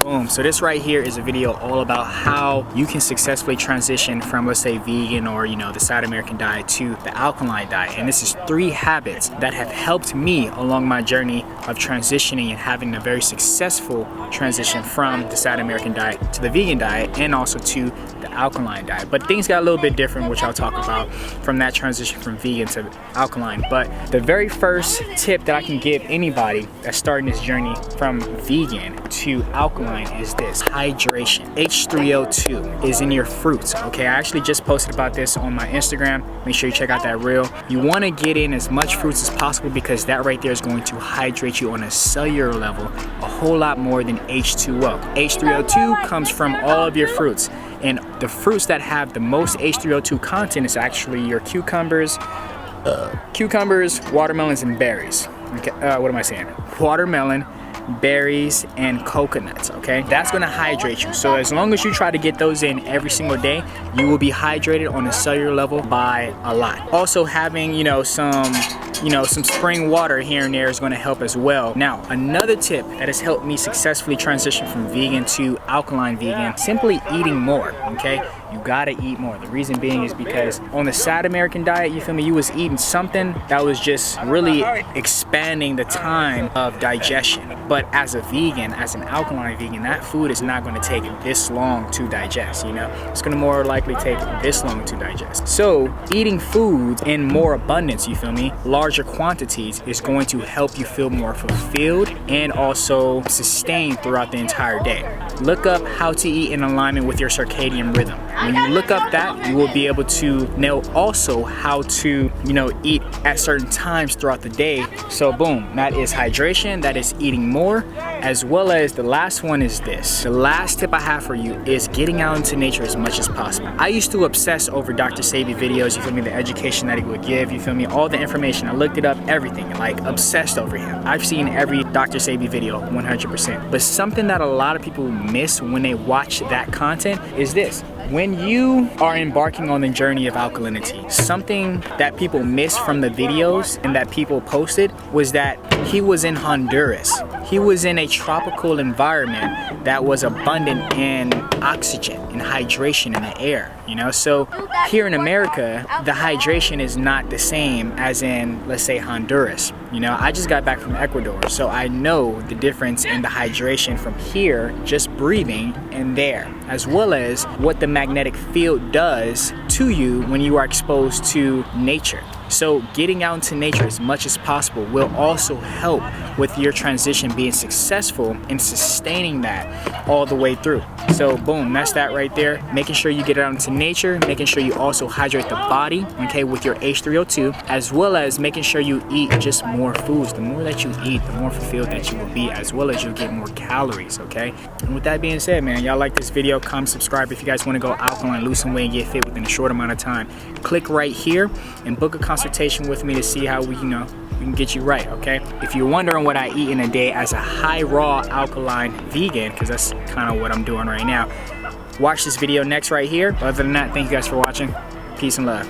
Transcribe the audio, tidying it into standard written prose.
Boom. So this right here is a video all about how you can successfully transition from, let's say, vegan or, you know, the South American diet to the alkaline diet. And this is 3 habits that have helped me along my journey of transitioning and having a very successful transition from the South American diet to the vegan diet and also to the alkaline diet. But things got a little bit different, which I'll talk about from that transition from vegan to alkaline. But the very first tip that I can give anybody that's starting this journey from vegan to alkaline is this: hydration. H3O2 is in your fruits. Okay, I actually just posted about this on my Instagram. Make sure you check out that reel. You want to get in as much fruits as possible because that right there is going to hydrate you on a cellular level a whole lot more than H2O. H3O2 comes from all of your fruits, and the fruits that have the most H3O2 content is actually your cucumbers, watermelons, and berries. Okay, what am I saying? Watermelon, berries, and coconuts. Okay, that's going to hydrate you. So as long as you try to get those in every single day, you will be hydrated on a cellular level by a lot. Also having, some spring water here and there is going to help as well. Now, another tip that has helped me successfully transition from vegan to alkaline vegan: simply eating more. Okay, you gotta eat more. The reason being is because on the South American diet, you feel me, you was eating something that was just really expanding the time of digestion. But as a vegan, as an alkaline vegan, that food is not going to take this long to digest. It's going to more likely take this long to digest. So eating foods in more abundance, you feel me, larger quantities, is going to help you feel more fulfilled and also sustained throughout the entire day. Look up how to eat in alignment with your circadian rhythm. When you look up that, you will be able to know also how to, eat at certain times throughout the day. So boom, that is hydration, that is eating more, as well as the last one is this. The last tip I have for you is getting out into nature as much as possible. I used to obsess over Dr. Sebi videos, you feel me, the education that he would give, you feel me, all the information. I looked it up, everything, like obsessed over him. I've seen every Dr. Sebi video 100%. But something that a lot of people miss when they watch that content is this: when you are embarking on the journey of alkalinity, something that people miss from the videos and that people posted was that he was in Honduras. He was in a tropical environment that was abundant in oxygen and hydration in the air, So here in America, the hydration is not the same as in, let's say, Honduras. I just got back from Ecuador, so I know the difference in the hydration from here, just breathing, and there, as well as what the magnetic field does to you when you are exposed to nature. So getting out into nature as much as possible will also help with your transition being successful and sustaining that all the way through. So boom, that's that right there. Making sure you get out into nature, making sure you also hydrate the body, okay, with your H3O2, as well as making sure you eat just more foods. The more that you eat, the more fulfilled that you will be, as well as you'll get more calories, okay? And with that being said, man, y'all like this video, comment, subscribe. If you guys want to go alkaline, lose some weight, and get fit within a short amount of time, click right here and book a consultation with me to see how we can get you right, okay? If you're wondering what I eat in a day as a high raw alkaline vegan, because that's kind of what I'm doing right now, watch this video next right here. Other than that, thank you guys for watching. Peace and love.